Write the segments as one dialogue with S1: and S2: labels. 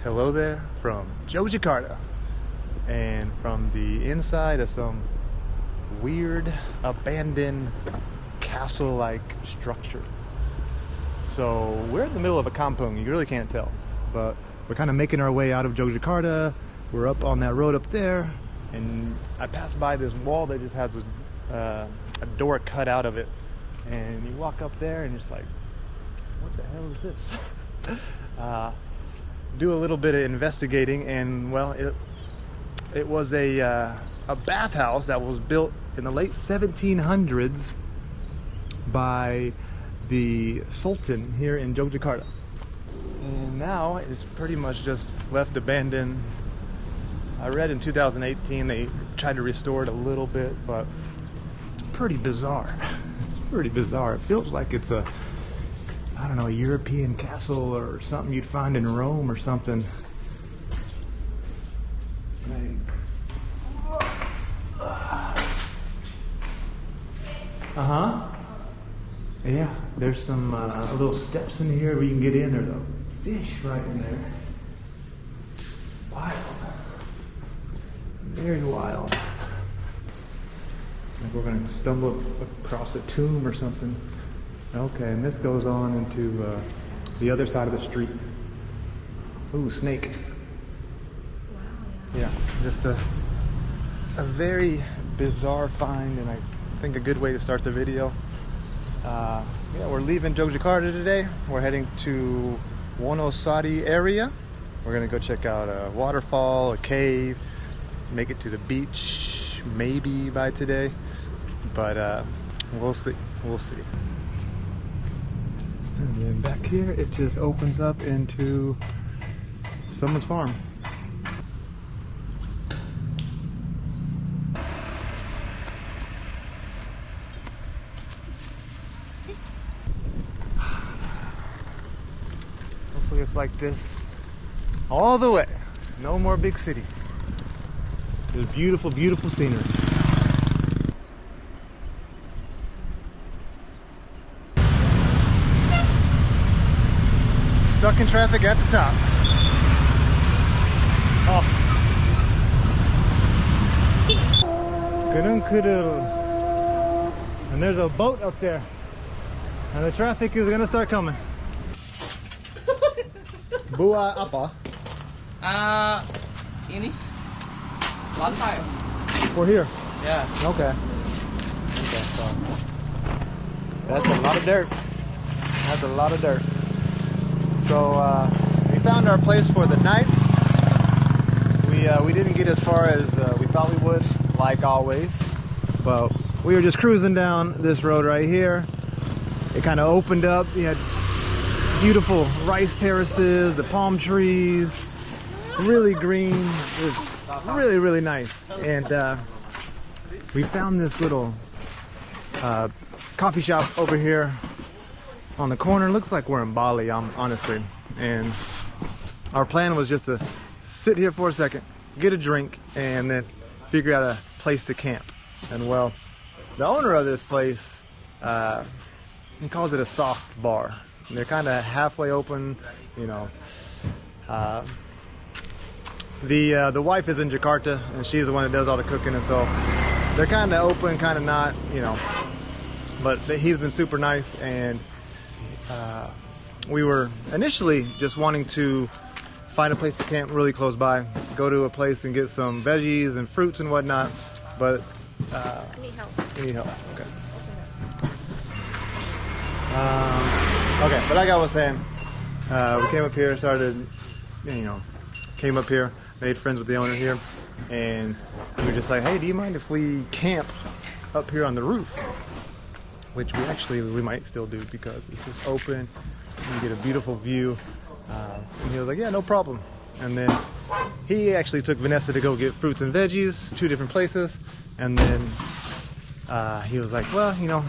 S1: Hello there from Jogjakarta, and from the inside of some weird abandoned castle-like structure. So we're in the middle of a kampung, you really can't tell, but we're kind of making our way out of Jogjakarta. We're up on that road up there, and I passed by this wall that just has a door cut out of it, and you walk up there and it's like, what the hell is this? Do a little bit of investigating, and well, it was a bathhouse that was built in the late 1700s by the Sultan here in Jogjakarta, and now it's pretty much just left abandoned. I read in 2018 they tried to restore it a little bit, but it's pretty bizarre. It's pretty bizarre. It feels like it's a, I don't know, a European castle or something you'd find in Rome or something. Yeah, there's some little steps in here where you can get in. There's a fish right in there. Wild. Very wild. Like we're gonna stumble across a tomb or something. Okay, and this goes on into the other side of the street. Ooh, snake.
S2: Wow,
S1: yeah. Just a very bizarre find, and I think a good way to start the video. Yeah, we're leaving Jogjakarta today. We're heading to Wonosari area. We're gonna go check out a waterfall, a cave, make it to the beach maybe by today, but we'll see. We'll see. And then back here, it just opens up into someone's farm. Hopefully it's like this all the way. No more big city. Just beautiful, beautiful scenery. Stuck in traffic at the top. Awesome. And there's a boat up there. And the traffic is gonna start coming. Buah apa?
S3: Ini lantai.
S1: We're here.
S3: Yeah.
S1: Okay. Okay, so that's a lot of dirt. That's a lot of dirt. So we found our place for the night. We didn't get as far as we thought we would, like always, but we were just cruising down this road right here. It kind of opened up. You had beautiful rice terraces, the palm trees, really green. It was really, really nice. And we found this little coffee shop over here on the corner. Looks like we're in Bali, honestly. And our plan was just to sit here for a second, get a drink, and then figure out a place to camp. And well, the owner of this place, he calls it a soft bar. And they're kind of halfway open, you know. The wife is in Jakarta, and she's the one that does all the cooking, and so they're kind of open, kind of not, you know. But he's been super nice, and we were initially just wanting to find a place to camp really close by, go to a place and get some veggies and fruits and whatnot. But
S2: I need help.
S1: you need help. Okay. Okay, but like I was saying, we came up here, started, you know, came up here, made friends with the owner here, and we were just like, hey, do you mind if we camp up here on the roof? Which we might still do, because it's just open, you get a beautiful view. And he was like, yeah, no problem. And then he actually took Vanessa to go get fruits and veggies, 2 different places, and then he was like, well, you know,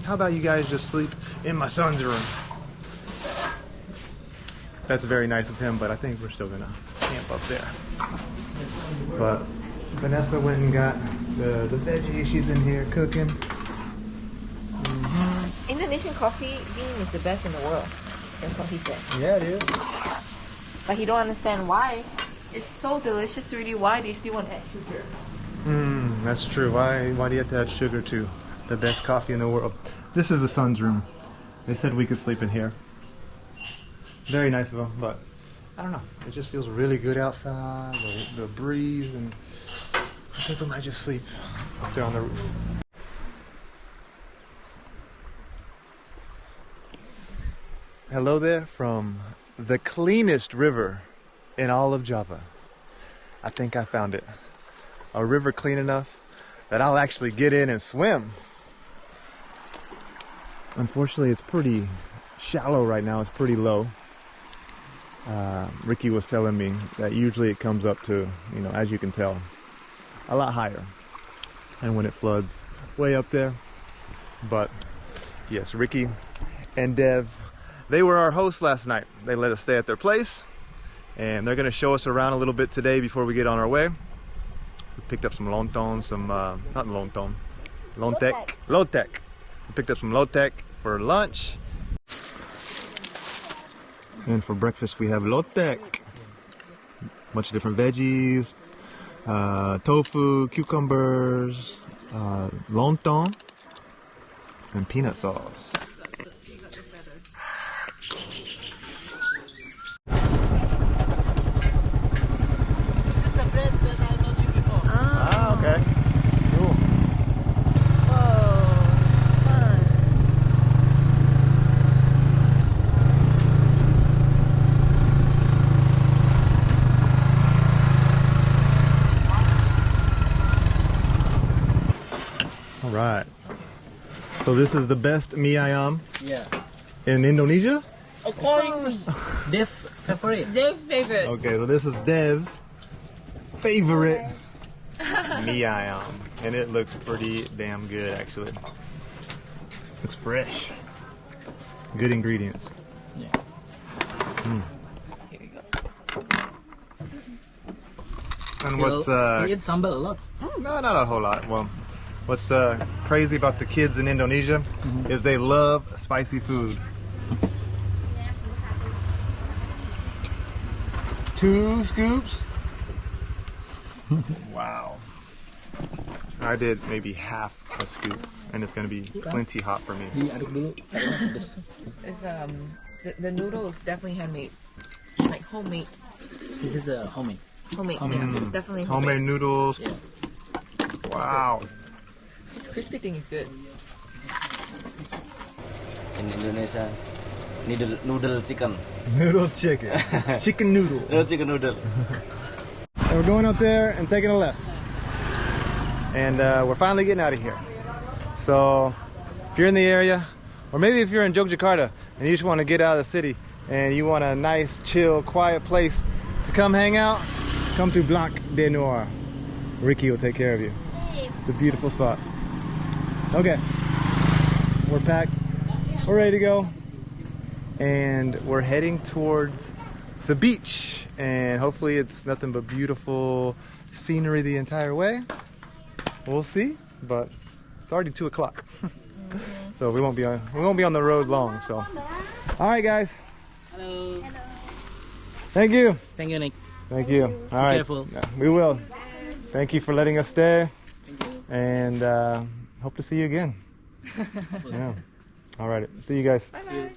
S1: how about you guys just sleep in my son's room? That's very nice of him, but I think we're still gonna camp up there. But Vanessa went and got the veggies. She's in here cooking.
S2: Indonesian coffee bean is the best in the world. That's what he said.
S1: Yeah, it is.
S2: but he don't understand why. It's so delicious, really. Why they still want to add sugar?
S1: That's true. Why do you have to add sugar to the best coffee in the world? This is the son's room. They said we could sleep in here. Very nice of them, but I don't know. It just feels really good outside, the breeze, and I think we might just sleep up there on the roof. Hello there from the cleanest river in all of Java. I think I found it. A river clean enough that I'll actually get in and swim. Unfortunately, it's pretty shallow right now. It's pretty low. Ricky was telling me that usually it comes up to, you know, as you can tell, a lot higher. And when it floods, way up there. But yes, Ricky and Dev, they were our hosts last night. They let us stay at their place, and they're gonna show us around a little bit today before we get on our way. We picked up some lontong, not lontong, lontek. We picked up some lotek for lunch. And for breakfast we have lotek. Bunch of different veggies, tofu, cucumbers, lontong, and peanut sauce. Okay. Cool.
S2: Whoa, fun.
S1: All right. So this is the best mie ayam in Indonesia?
S3: Of course. Dev favorite.
S2: Their favorite.
S1: Okay, so this is Dev's favorite mie ayam, and it looks pretty damn good actually. Looks fresh. Good ingredients.
S3: Yeah.
S2: Here we go.
S1: And what's
S3: You eat sambal a lot.
S1: no, not a whole lot. Well, what's crazy about the kids in Indonesia is they love spicy food. 2 scoops? Wow. I did maybe half a scoop, and it's gonna be plenty hot for me.
S3: Diaduk dulu.
S2: It's the noodles definitely handmade, like homemade.
S3: This is a homemade.
S2: Homemade, yeah, definitely
S1: Homemade
S2: homemade.
S1: noodles.
S3: Yeah.
S1: Wow.
S2: This crispy thing is good.
S4: In Indonesia, noodle chicken.
S1: Noodle chicken. Chicken noodle.
S4: Noodle chicken noodle.
S1: And we're going up there and taking a left. And we're finally getting out of here. So if you're in the area, or maybe if you're in Jogjakarta and you just want to get out of the city and you want a nice, chill, quiet place to come hang out, come to Blanc de Noir. Ricky will take care of you. It's a beautiful spot. Okay, we're packed, we're ready to go, and we're heading towards the beach, and hopefully it's nothing but beautiful scenery the entire way. We'll see, but it's already 2 o'clock. So we won't be on the road long. So all right, guys.
S3: Hello.
S1: Thank you.
S3: Thank you, Nick.
S1: All right,
S3: careful.
S1: we will. Thank you for letting us stay, and hope to see you again. Yeah. All right, see you guys.
S3: See you.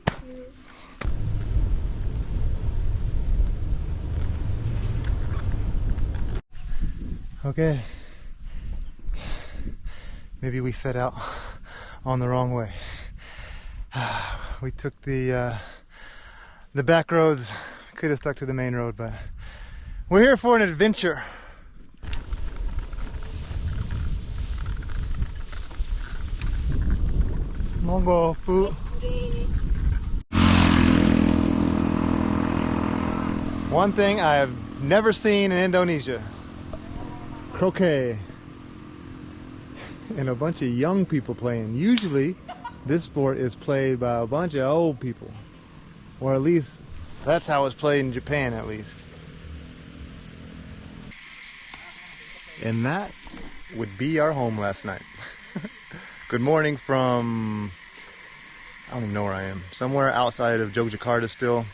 S1: Okay. Maybe we set out on the wrong way. We took the back roads. Could have stuck to the main road, but we're here for an adventure. Mongo food. One thing I have never seen in Indonesia: croquet. And a bunch of young people playing. Usually this sport is played by a bunch of old people, or at least that's how it's played in Japan, at least. And that would be our home last night. Good morning from, I don't even know where I am, somewhere outside of Jogjakarta still.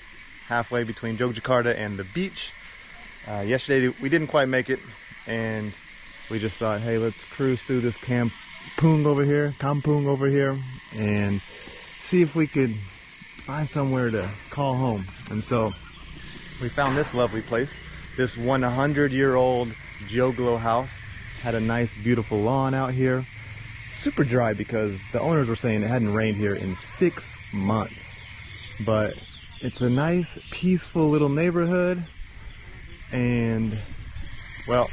S1: halfway between Jogjakarta and the beach. Yesterday we didn't quite make it, and we just thought, hey, let's cruise through this kampung over here, and see if we could find somewhere to call home. And so we found this lovely place. This 100-year-old Joglo house had a nice, beautiful lawn out here. Super dry because the owners were saying it hadn't rained here in 6 months. But it's a nice, peaceful little neighborhood. And, well,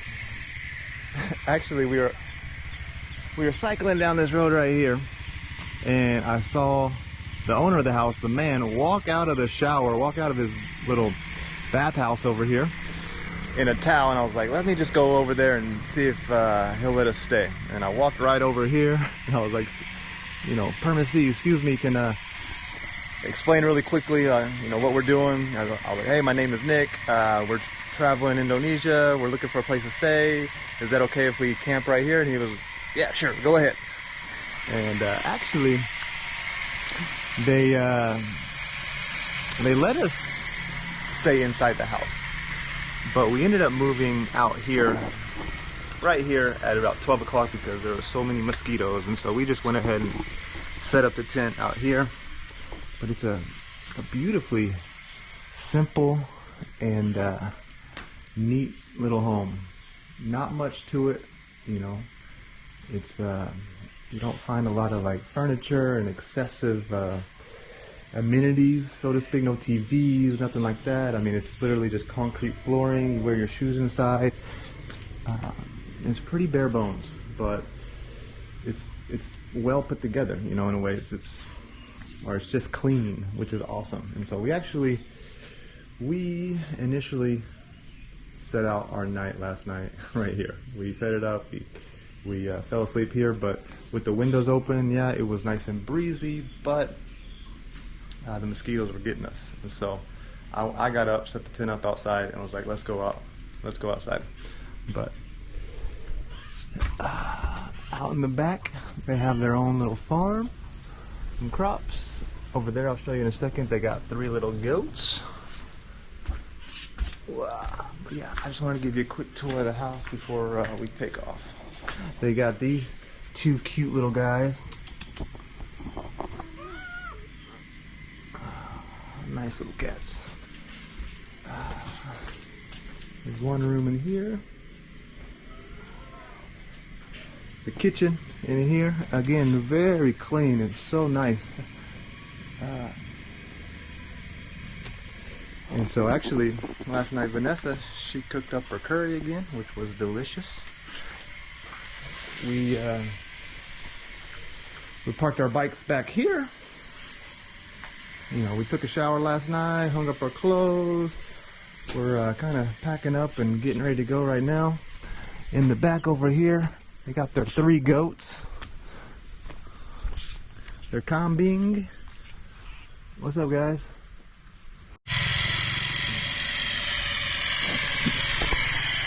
S1: actually we were cycling down this road right here, and I saw the owner of the house, the man, walk out of the shower, walk out of his little bathhouse over here in a towel, and I was like, let me just go over there and see if he'll let us stay. And I walked right over here, and I was like, you know, permisi, excuse me, can explain really quickly, you know, what we're doing. I was like, hey, my name is Nick. We're traveling Indonesia. We're looking for a place to stay. Is that okay if we camp right here? And he was, yeah, sure, go ahead. And actually, they let us stay inside the house, but we ended up moving out here, right here at about 12 o'clock because there were so many mosquitoes, and so we just went ahead and set up the tent out here. But it's a beautifully simple and neat little home. Not much to it, you know. It's you don't find a lot of like furniture and excessive amenities, so to speak. No TVs, nothing like that. I mean, it's literally just concrete flooring. You wear your shoes inside. It's pretty bare bones, but it's well put together, you know, in a way. It's just clean, which is awesome. And so we initially set out our night last night right here. We set it up. We fell asleep here, but with the windows open, yeah, it was nice and breezy, but the mosquitoes were getting us. And so I got up, set the tent up outside, and was like, let's go outside. But out in the back, they have their own little farm, some crops. Over there, I'll show you in a second, they got 3 little goats. Wow. But yeah, I just wanted to give you a quick tour of the house before we take off. They got these 2 cute little guys. Nice little cats. There's one room in here. The kitchen in here, again, very clean and so nice. And so actually, last night Vanessa, she cooked up her curry again, which was delicious. We parked our bikes back here. You know, we took a shower last night, hung up our clothes. We're kind of packing up and getting ready to go right now. In the back over here, they got their 3 goats. They're kambing. What's up, guys?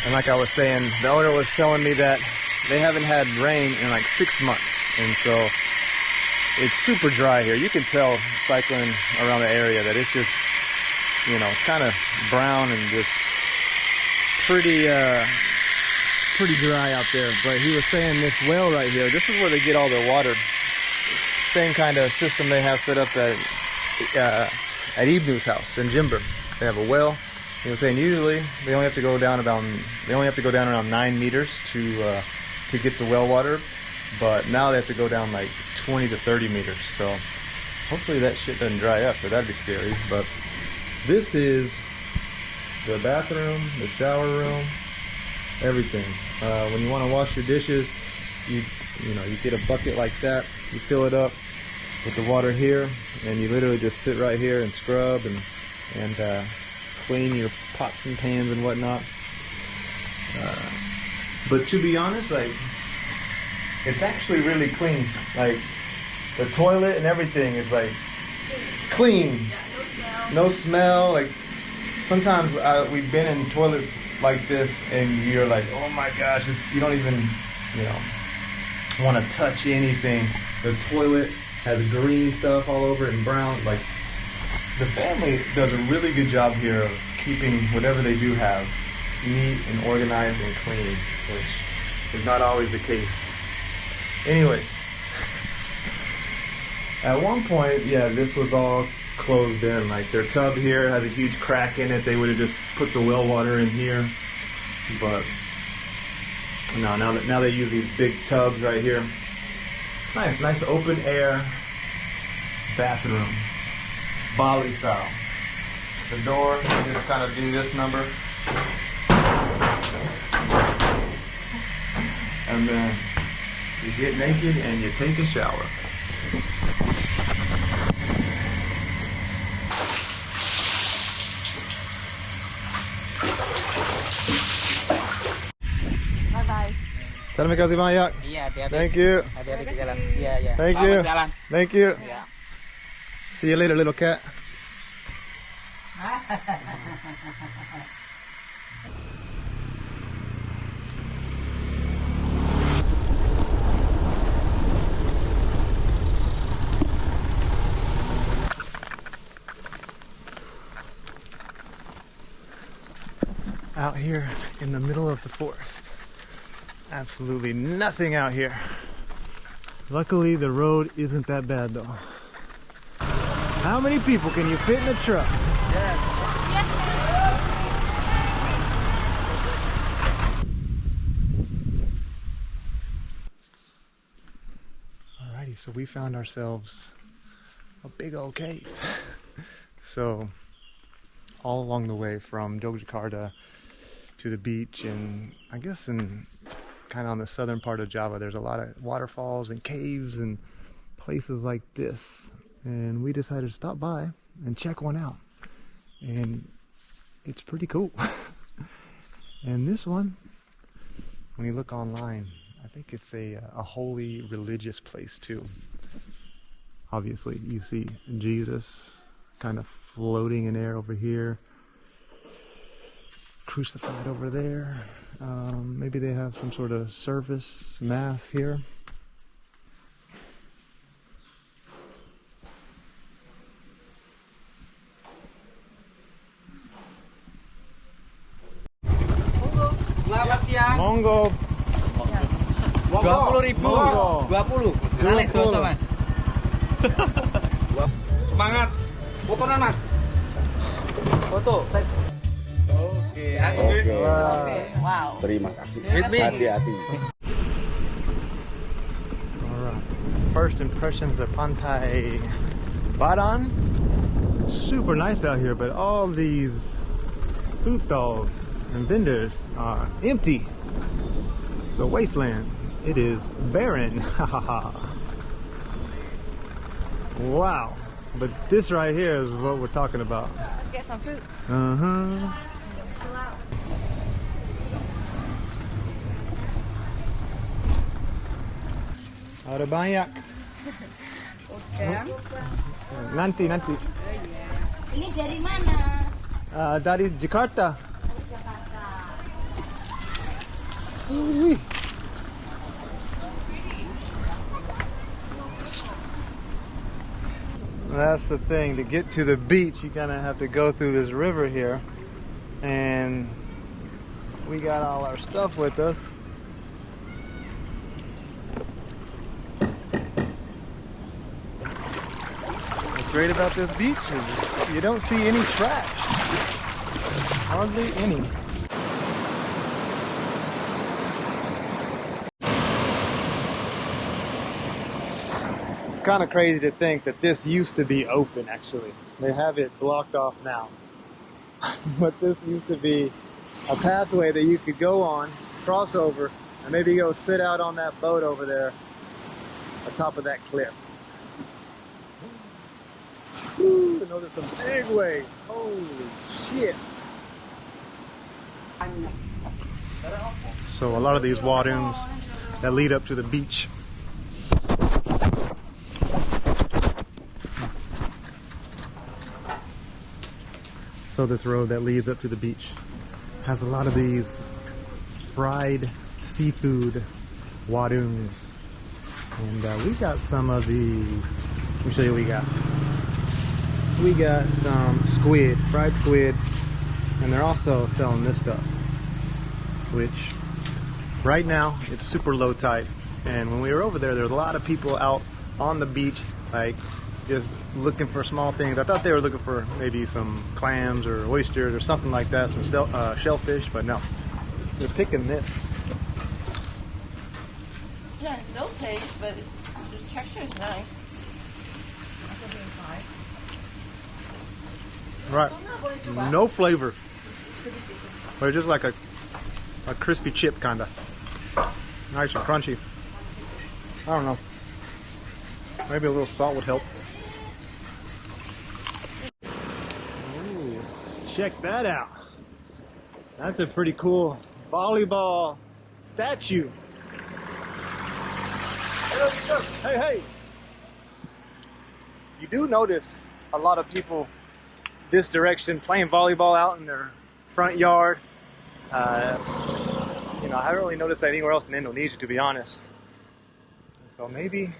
S1: And like I was saying, the owner was telling me that they haven't had rain in like 6 months, and so it's super dry here. You can tell cycling around the area that it's just, you know, kind of brown and just pretty dry out there. But he was saying this well right here, this is where they get all their water. Same kind of system they have set up at Ibnu's house in Jimber. They have a well. He was saying usually they only have to go down around 9 meters to get the well water, but now they have to go down like 20 to 30 meters. So hopefully that shit doesn't dry up, but that'd be scary. But this is the bathroom, the shower room, everything. When you want to wash your dishes, you get a bucket like that, you fill it up with the water here, and you literally just sit right here and scrub and clean your pots and pans and whatnot. But to be honest, like, it's actually really clean. Like, the toilet and everything is like clean. Yeah, no smell. Like, sometimes we've been in toilets like this and you're like, oh my gosh, you don't even, you know, want to touch anything. The toilet has green stuff all over it and brown. Like, The family does a really good job here of keeping whatever they do have neat and organized and clean, which is not always the case. Anyways, at one point, yeah, this was all closed in. Like their tub here has a huge crack in it. They would have just put the well water in here, but no, now they use these big tubs right here. It's nice open air bathroom, Bali style. The door, you just kind of do this number, and then you get naked and you take a shower.
S2: Bye-bye.
S1: Terima kasih banyak.
S3: Iya, hati-hati.
S1: Thank you.
S3: Hati-hati ke jalan. Iya, iya.
S1: Thank
S3: Selamat
S1: you.
S3: jalan.
S1: Thank you.
S3: Iya.
S1: See you later, little cat. Out here in the middle of the forest. Absolutely nothing out here. Luckily, the road isn't that bad though. How many people can you fit in a truck? Alrighty, so we found ourselves a big old cave. So all along the way from Jogjakarta to the beach, and I guess in kind of on the southern part of Java, there's a lot of waterfalls and caves and places like this. And we decided to stop by and check one out. And it's pretty cool. And this one, when you look online, I think it's a holy religious place too. Obviously, you see Jesus kind of floating in air over here, crucified over there. Maybe they have some sort of service, mass here.
S3: Selamat siang.
S1: Monggo.
S3: 20.000.
S1: Monggo.
S3: 20. Kali dosa, Mas.
S4: Semangat. Foto Mas.
S3: Foto. Oke, aku.
S2: Wow.
S4: Terima kasih.
S3: Hati-hati.
S1: Alright. First impressions of Pantai Badan. Super nice out here, but all these food stalls and vendors are empty. It's a wasteland. It is barren. Wow. But this right here is what we're talking about.
S2: Let's get some fruits.
S1: Uh-huh.
S2: Chill out.
S1: Ada banyak. Nanti.
S2: Ini dari mana?
S1: Dari Jakarta.
S2: Jakarta.
S1: Wih. That's the thing, to get to the beach you kind of have to go through this river here, and we got all our stuff with us. What's great about this beach is you don't see any trash, hardly any. It's kind of crazy to think that this used to be open, actually. They have it blocked off now. But this used to be a pathway that you could go on, cross over, and maybe go sit out on that boat over there on top of that cliff. Woo, and those are some big waves. Holy shit. So a lot of these warungs that lead up to the beach. So this road that leads up to the beach has a lot of these fried seafood warungs. And we got some of the, let me show you what we got. we got some squid, fried squid, and they're also selling this stuff, which right now it's super low tide. And when we were over there, there was a lot of people out on the beach, like just looking for small things. I thought they were looking for maybe some clams or oysters or something like that, some shellfish, but no, they're picking this.
S2: Yeah, no taste, but the texture is nice.
S1: Right, no flavor, but it's just like a crispy chip kind of. Nice and crunchy. I don't know. Maybe a little salt would help. Ooh, check that out. That's a pretty cool volleyball statue. Hey, hey. You do notice a lot of people this direction playing volleyball out in their front yard. You know, I haven't really noticed that anywhere else in Indonesia, to be honest. So maybe,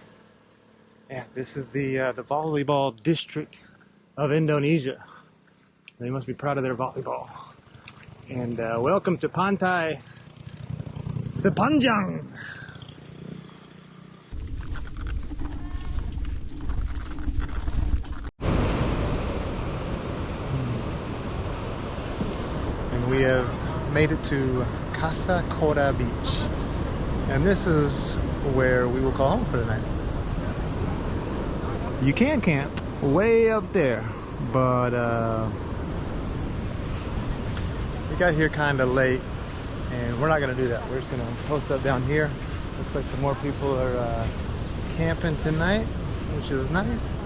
S1: yeah, this is the volleyball district of Indonesia. They must be proud of their volleyball. And welcome to Pantai Sepanjang. And we have made it to Casa Kora Beach. And this is where we will call home for the night. You can camp way up there, but we got here kind of late, and we're not gonna do that. We're just gonna post up down here. Looks like some more people are camping tonight, which is nice.